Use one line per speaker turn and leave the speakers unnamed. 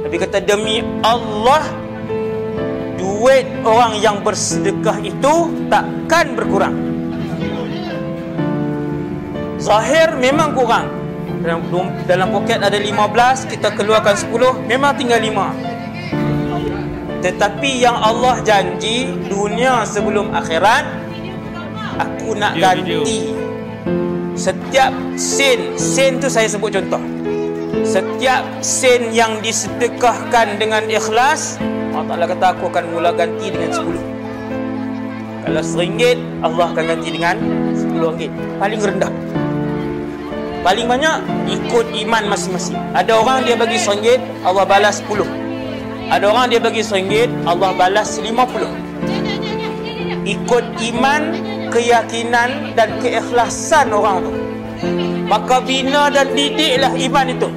Nabi kata, demi Allah, duit orang yang bersedekah itu takkan berkurang. Zahir memang kurang. Dalam poket ada 15, kita keluarkan 10, memang tinggal 5. Tetapi yang Allah janji, dunia sebelum akhirat, aku nak ganti. Setiap sen tu saya sebut contoh. Setiap sen yang disedekahkan dengan ikhlas, Allah Ta'ala kata aku akan mula ganti dengan 10. Kalau RM1, Allah akan ganti dengan RM10. Paling rendah. Paling banyak ikut iman masing-masing. Ada orang dia bagi RM1, Allah balas 10. Ada orang dia bagi RM1, Allah balas 50. Ikut iman, keyakinan dan keikhlasan orang tu. Maka bina dan didiklah iman itu.